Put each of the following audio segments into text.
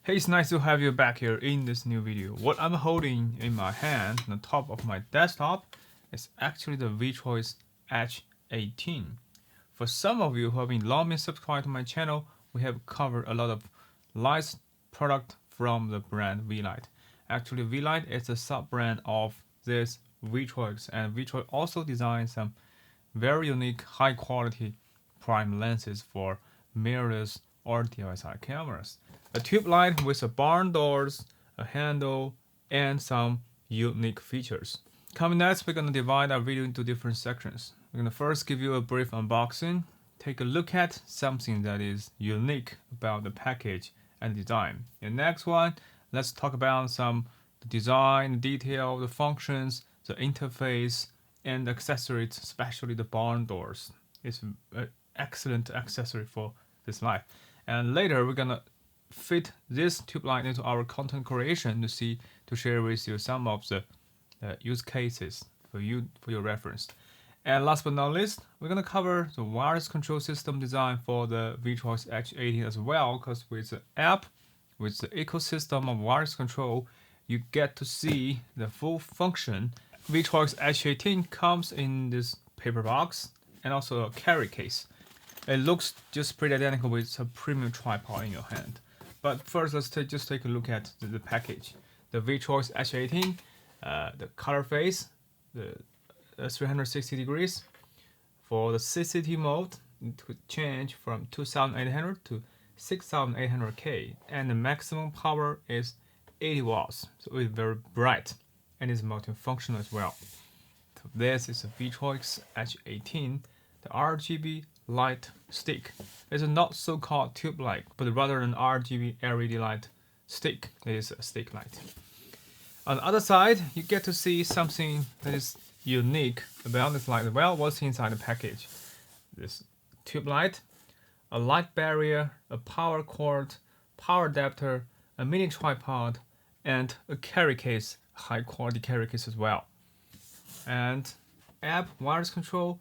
Hey, it's nice to have you back here in this new video. What I'm holding in my hand on the top of my desktop is actually the Viltrox H18. For some of you who have been long subscribed to my channel, we have covered a lot of light product from the brand Weeylite. Actually, Weeylite is a sub-brand of this Viltrox, and Viltrox also designed some very unique, high-quality prime lenses for mirrorless or DSLR cameras. A tube light with a barn doors, a handle, and some unique features. Coming next, we're going to divide our video into different sections. We're going to first give you a brief unboxing, take a look at something that is unique about the package and design. In the next one, let's talk about some design, detail, the functions, the interface, and accessories, especially the barn doors. It's an excellent accessory for this light. And later, we're going to fit this tube light into our content creation to share with you some of the use cases for your reference. And last but not least, we're going to cover the wireless control system design for the Viltrox H18 as well, because with the app, with the ecosystem of wireless control, you get to see the full function. Viltrox H18 comes in this paper box and also a carry case. It looks just pretty identical with a premium tripod in your hand. But first, let's just take a look at the package. The Viltrox H18, the color phase, the 360 degrees. For the CCT mode, it could change from 2800 to 6800K, and the maximum power is 80 watts. So it's very bright and is multifunctional as well. So this is a Viltrox H18, the RGB light stick. It's a not so-called tube light, but rather an RGB LED light stick. It is a stick light. On the other side, you get to see something that is unique about this light. Well, what's inside the package? This tube light, a light barrier, a power cord, power adapter, a mini tripod, and a carry case, high-quality carry case as well. And app, wireless control,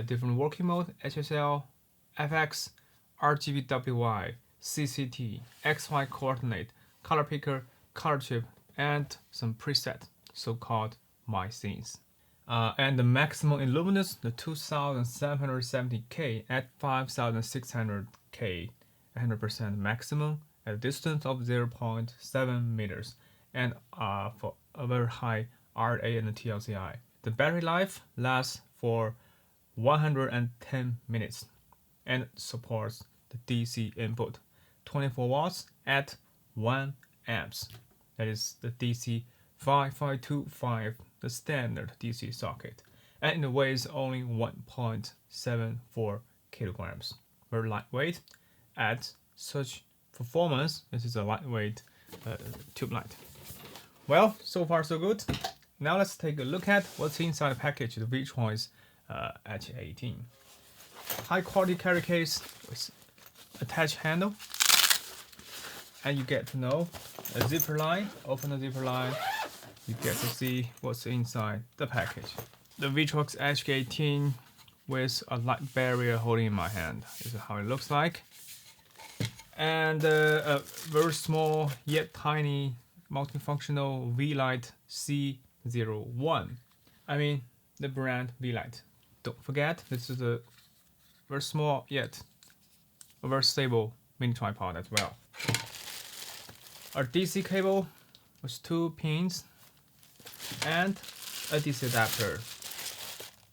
different working mode, HSL, FX, RGB CCT, XY coordinate, color picker, color chip, and some preset, so-called My Scenes. And the maximum illuminance, the 2770K at 5600K, 100% maximum at a distance of 0.7 meters, and for a very high RA and TLCI. The battery life lasts for 110 minutes and supports the DC input, 24 watts at 1 amps. That is the DC 5525, the standard DC socket, and it weighs only 1.74 kilograms. Very lightweight. At such performance, this is a lightweight tube light. Well, so far so good. Now let's take a look at what's inside the package, the Viltrox H18. High quality carry case with attached handle, and you get to know a zipper line. Open the zipper line, you get to see what's inside the package. The Viltrox H18 with a light barrier holding in my hand. This is how it looks like. And a very small yet tiny multifunctional Weeylite C01. I mean the brand Weeylite. Don't forget, this is a very small yet a very stable mini tripod as well. A DC cable with 2 pins and a DC adapter.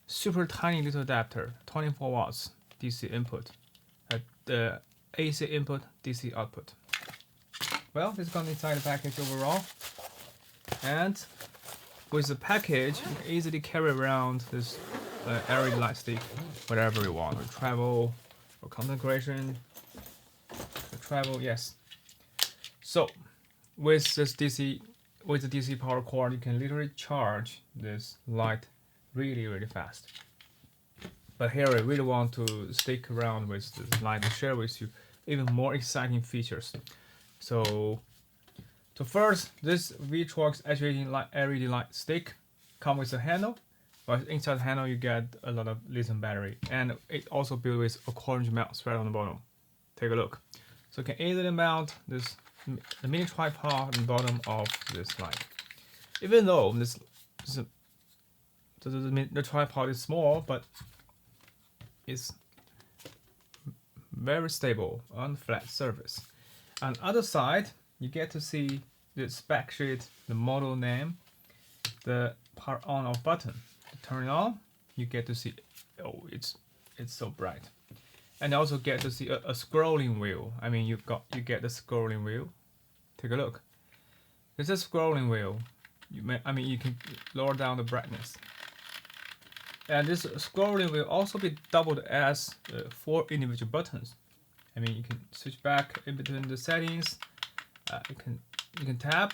Super tiny little adapter, 24 watts DC input. The AC input, DC output. Well, this comes inside the package overall. And with the package, you can easily carry around this LED light stick wherever you want. For travel, for content creation, for travel, yes. So, with the DC power cord, you can literally charge this light really fast. But here I really want to stick around with this light and share with you even more exciting features. So first, this Viltrox H18 LED light stick comes with a handle. But inside the handle, you get a lot of lithium battery, and it also built with a orange mount thread on the bottom. Take a look. So you can easily mount this the mini tripod at the bottom of this light. Even though the tripod is small, but it's very stable on flat surface. On the other side, you get to see the spec sheet, the model name, the power on off button. To turn it on, you get to see, oh, it's so bright, and also get to see a scrolling wheel. I mean, you get the scrolling wheel. Take a look. It's a scrolling wheel. You can lower down the brightness. And this scrolling will also be doubled as 4 individual buttons. I mean, you can switch back in between the settings. You can tap.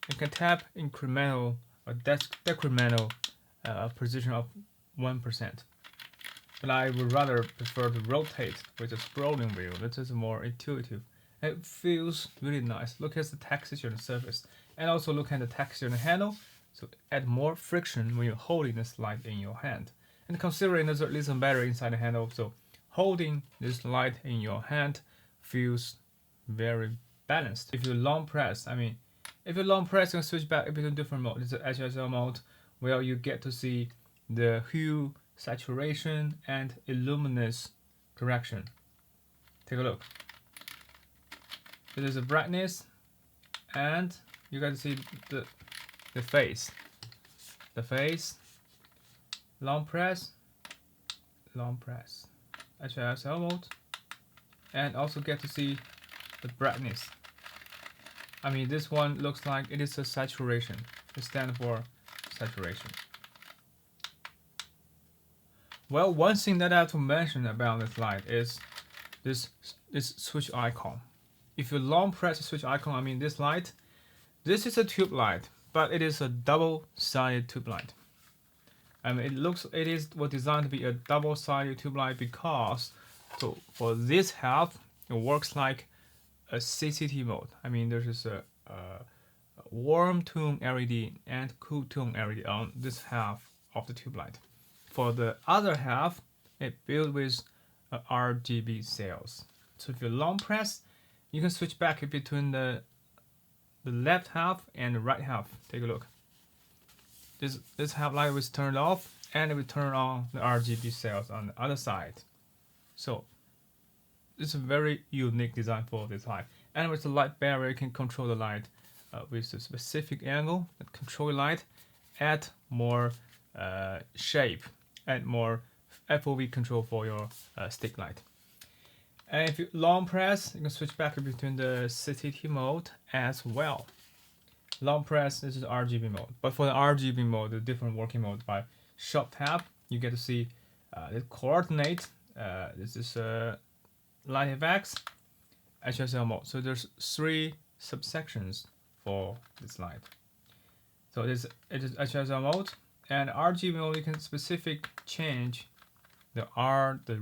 You can tap incremental or decremental precision of 1%. But I would rather prefer to rotate with a scrolling wheel. That is more intuitive. It feels really nice. Look at the texture on the surface, and also look at the texture on the handle. So add more friction when you're holding this light in your hand. And considering there's a lithium battery inside the handle, so holding this light in your hand feels very balanced. If you long press, if you long press, you can switch back between different modes. This is HSL mode, where you get to see the hue, saturation, and luminance correction. Take a look. This is the brightness, and you got to see the face. The face, long press, HSL mode, and also get to see the brightness. I mean, this one looks like it is a saturation. It stands for saturation. Well, one thing that I have to mention about this light is this switch icon. If you long press the switch icon, I mean this light, this is a tube light, but it is a double-sided tube light. I mean, it is designed to be a double-sided tube light because, so for this half, it works like a CCT mode. I mean, there's a warm tone LED and cool tone LED on this half of the tube light. For the other half, it built with RGB cells. So if you long press, you can switch back between the left half and the right half. Take a look. This half light was turned off, and it will turn on the RGB cells on the other side. So it's a very unique design for this light. And with the light barrier, you can control the light with a specific angle. Control the light, add more shape, add more FOV control for your stick light. And if you long press, you can switch back between the CCT mode as well. Long press, this is RGB mode. But for the RGB mode, the different working mode, by short tap, you get to see the coordinate. This is light effects, HSL mode. So there's 3 subsections for this light. So it is HSL mode, and RGB mode, you can specific change the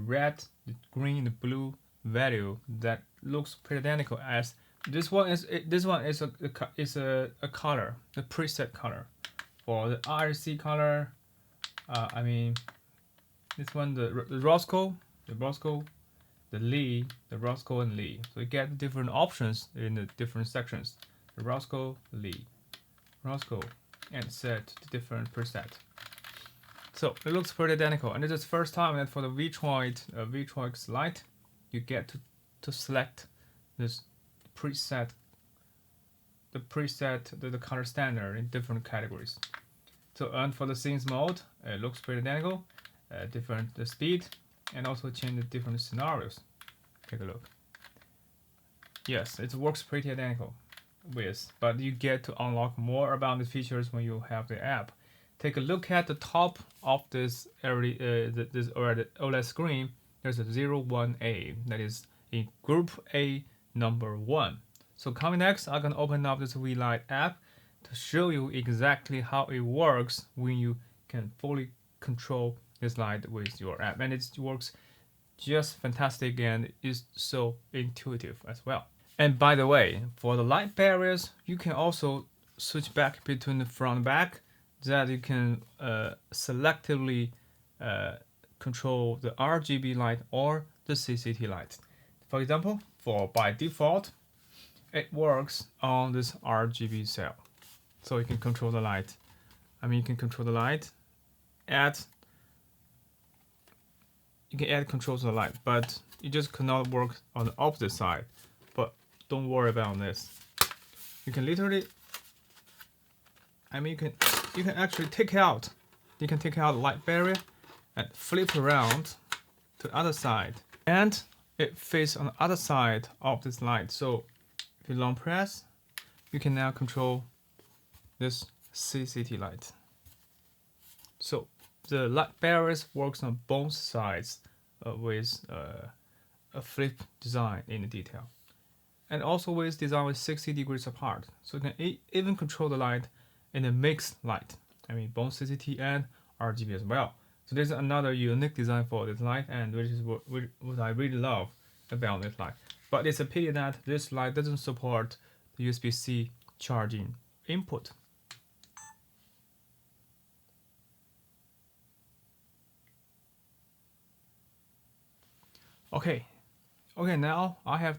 red, the green, the blue value that looks pretty identical as this one is a color, the preset color. For the RC color, I mean this one, the Roscoe, the Lee, the Roscoe and Lee. So you get different options in the different sections. The Roscoe, Lee, Roscoe, and set to different preset. So it looks pretty identical, and this is the first time that for the Viltrox light, you get to select this preset, the color standard in different categories. So, and for the scenes mode, it looks pretty identical, different the speed, and also change the different scenarios. Take a look. Yes, it works pretty identical but you get to unlock more about the features when you have the app. Take a look at the top of this OLED screen. There's a 01A that is in Group A number 1. So coming next, I'm gonna open up this Weeylite app to show you exactly how it works when you can fully control this light with your app, and it works just fantastic and is so intuitive as well. And by the way, for the light barriers, you can also switch back between the front and back, that you can selectively control the RGB light or the CCT light. For example, by default, it works on this RGB cell. So you can control the light. You can control the light, you can add control to the light, but it just cannot work on the opposite side. But don't worry about this. You can literally, you can actually take out the light barrier and flip around to the other side, and it faces on the other side of this light. So if you long press, you can now control this CCT light. So the light barriers works on both sides with a flip design in the detail, and also with design with 60 degrees apart. So you can even control the light in a mixed light. Both CCT and RGB as well. So there's another unique design for this light, and which is what I really love about this light. But it's a pity that this light doesn't support the USB-C charging input. Okay, now I have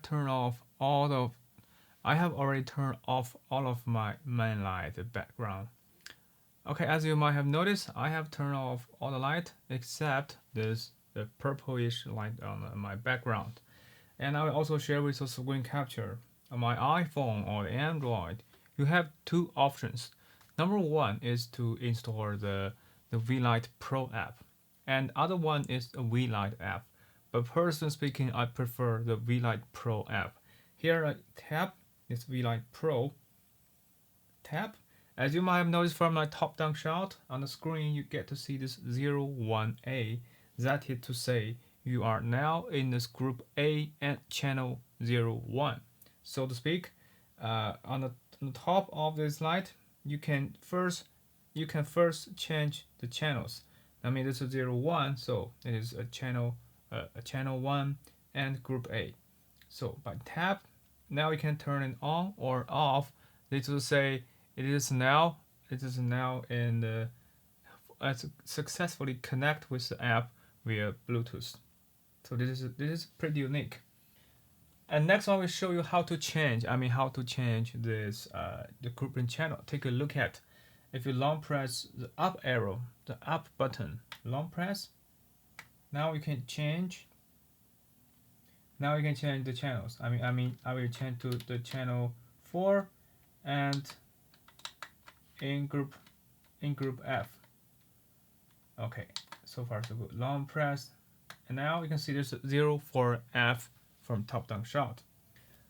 already turned off all of my main light background. Okay, as you might have noticed, I have turned off all the light except the purplish light on my background. And I will also share with you screen capture. On my iPhone or Android, you have two options. Number one is to install the Weeylite Pro app, and other one is a Weeylite app. But personally speaking, I prefer the Weeylite Pro app. Here I tap this Weeylite Pro. Tap. As you might have noticed from my top-down shot, on the screen you get to see this 01A. That is to say, you are now in this group A and channel 01. So to speak, on the top of this light, you can first change the channels. This is 01, so it is a channel 1 and group A. So by tap, now you can turn it on or off. This will say it is now in the successfully connect with the app via Bluetooth. So this is pretty unique. And next I will show you how to change this the grouping channel. Take a look at, if you long press the up arrow, the up button, long press, now you can change. Now you can change the channels. I will change to the channel 4 and in group F. Okay, so far so good. Long press, and now you can see there's 04F from top-down shot.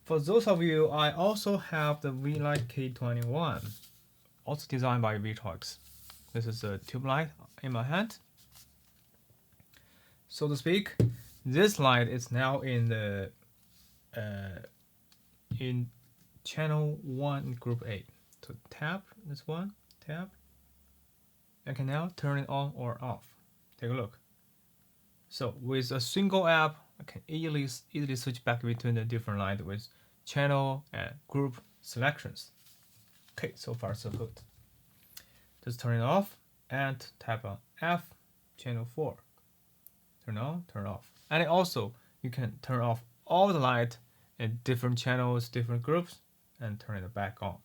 For those of you, I also have the Weeylite K21, also designed by Viltrox. This is a tube light in my hand. So to speak, this light is now in the in channel 1 group A. So tap this one, tap. I can now turn it on or off. Take a look. So with a single app, I can easily switch back between the different lights with channel and group selections. Okay, so far so good. Just turn it off and tap on F, channel 4. Turn on, turn off. And also, you can turn off all the light in different channels, different groups, and turn it back on.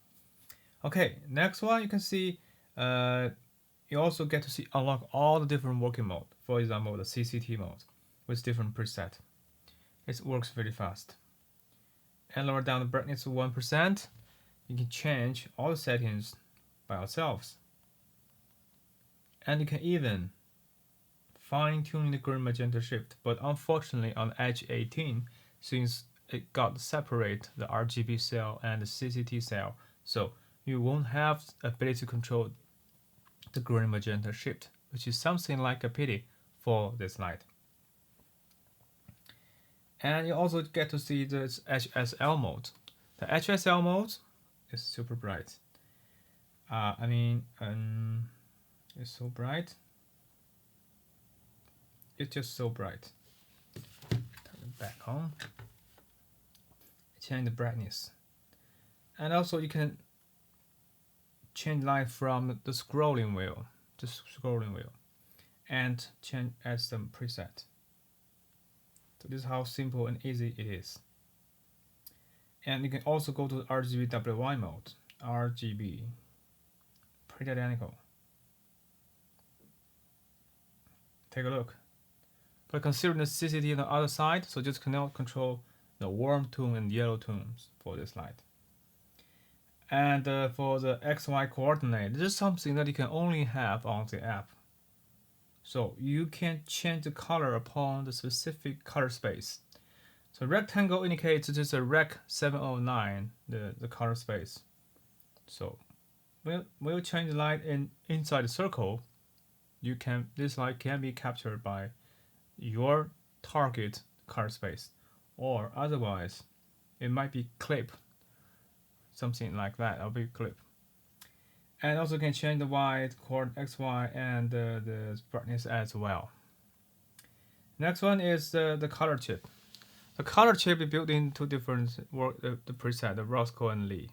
Okay, next one you can see, you also get to see unlock all the different working mode. For example, the CCT mode with different preset. It works very fast. And lower down the brightness to 1%. You can change all the settings by ourselves. And you can even fine-tune the green magenta shift. But unfortunately on H18, since it got separate the RGB cell and the CCT cell, so you won't have the ability to control the green magenta shift, which is something like a pity for this light. And you also get to see this HSL mode. The HSL mode is super bright. It's so bright. It's just so bright. Turn it back on. Change the brightness. And also you can change light from the scrolling wheel, and add some preset. So this is how simple and easy it is. And you can also go to the RGB mode. RGB, pretty identical. Take a look. But considering the CCT on the other side, so just cannot control the warm tone and yellow tones for this light. And for the XY coordinate, this is something that you can only have on the app. So you can change the color upon the specific color space. So rectangle indicates it is a Rec 709, the color space. So when you change the light inside the circle, this light can be captured by your target color space, or otherwise it might be clip, something like that. I'll be clip. And also can change the white, XY, and the brightness as well. Next one is the color chip. The color chip is built in two different the preset, the Roscoe and Lee.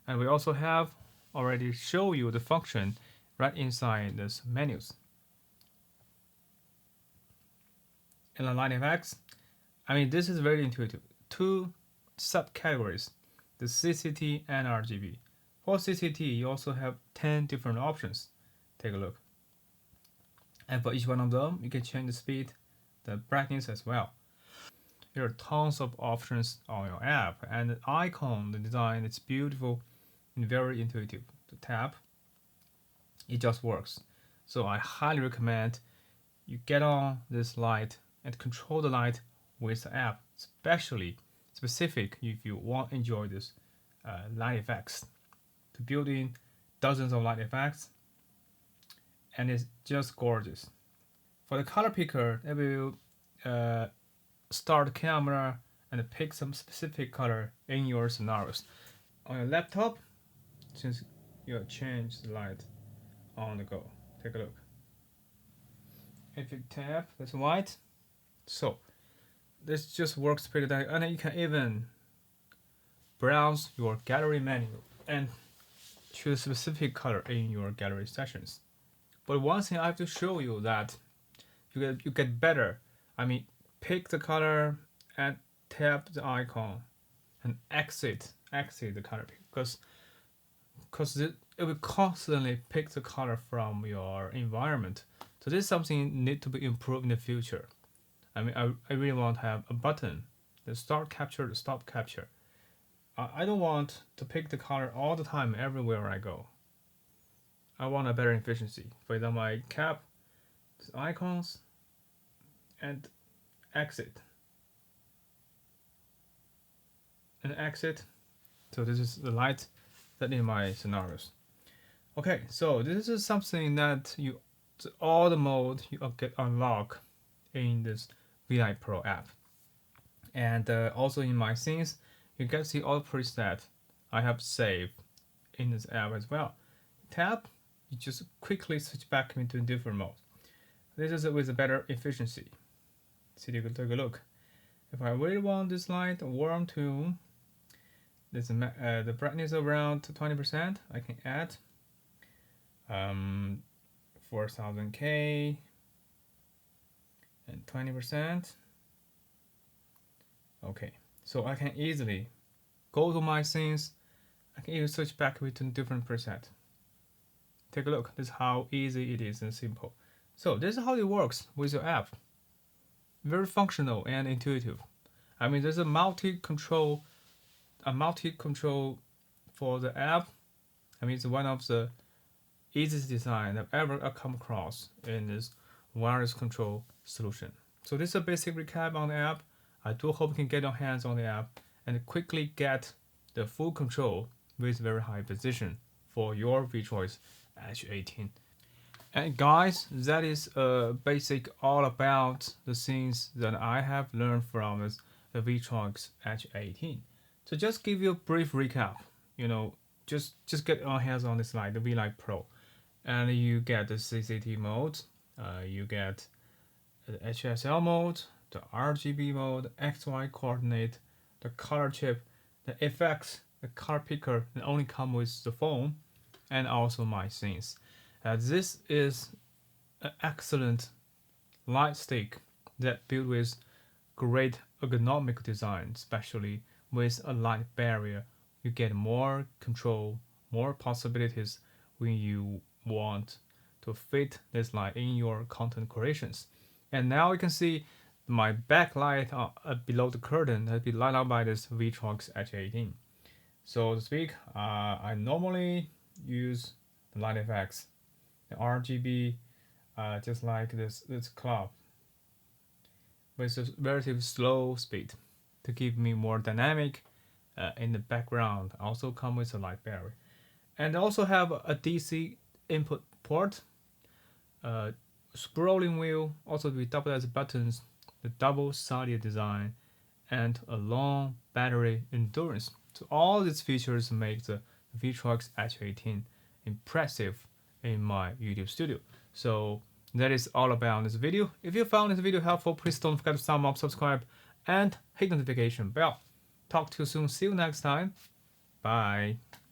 And we also have already show you the function right inside this menus. In the light effects, I mean, this is very intuitive. Two subcategories, the CCT and RGB. For CCT, you also have 10 different options. Take a look. And for each one of them, you can change the speed, the brightness as well. There are tons of options on your app, and the icon, the design, it's beautiful and very intuitive to tap. It just works. So I highly recommend you get on this light and control the light with the app, especially specific if you want to enjoy this light effects. To build in dozens of light effects, and it's just gorgeous. For the color picker, it will start the camera and pick some specific color in your scenarios. On your laptop, since you change the light on the go, take a look. If you tap, that's white. So this just works pretty nice, and you can even browse your gallery menu and choose a specific color in your gallery sessions. But one thing I have to show you that you get better. I mean, pick the color and tap the icon and exit the color pick, because it will constantly pick the color from your environment. So this is something need to be improved in the future. I mean, I really want to have a button, the start capture, the stop capture. I don't want to pick the color all the time everywhere I go. I want a better efficiency. For example, I cap the icons and exit. And exit. So this is the light that in my scenarios. Okay, so this is something that all the mode you get unlock in this Weeylite Pro app. And also in my scenes, you can see all the presets I have saved in this app as well. Tap, you just quickly switch back into different mode. This is with a better efficiency. So you can take a look. If I really want this light warm tone, there's the brightness around 20%. I can add 4000K and 20%. Okay, so I can easily go to my scenes. I can even switch back between different presets. Take a look. This is how easy it is and simple. So this is how it works with your app. Very functional and intuitive. I mean, there's a multi-control for the app. I mean, it's one of the easiest design I've ever come across in this wireless control solution. So this is a basic recap on the app. I do hope you can get your hands on the app and quickly get the full control with very high precision for your Viltrox H18. And guys, that is basic all about the things that I have learned from the Viltrox H18. So just give you a brief recap. Just get your hands on this light, the Weeylite Pro, and you get the CCT mode, you get the HSL mode, the RGB mode, XY coordinate, the color chip, the effects, the color picker that only come with the phone, and also my scenes. This is an excellent light stick that built with great ergonomic design, especially with a light barrier, you get more control, more possibilities when you want to fit this light in your content creations. And now you can see my backlight below the curtain has been lighted up by this Viltrox H18. So to speak, I normally use the light effects, the RGB, just like this clock, with a relatively slow speed to give me more dynamic in the background. Also come with a light barrier, and also have a DC input port, scrolling wheel, also with double as buttons, the double-sided design, and a long battery endurance. So all these features make the Viltrox H18 impressive in my YouTube studio. So that is all about this video. If you found this video helpful, please don't forget to thumb up, subscribe, and hit the notification bell. Talk to you soon. See you next time. Bye.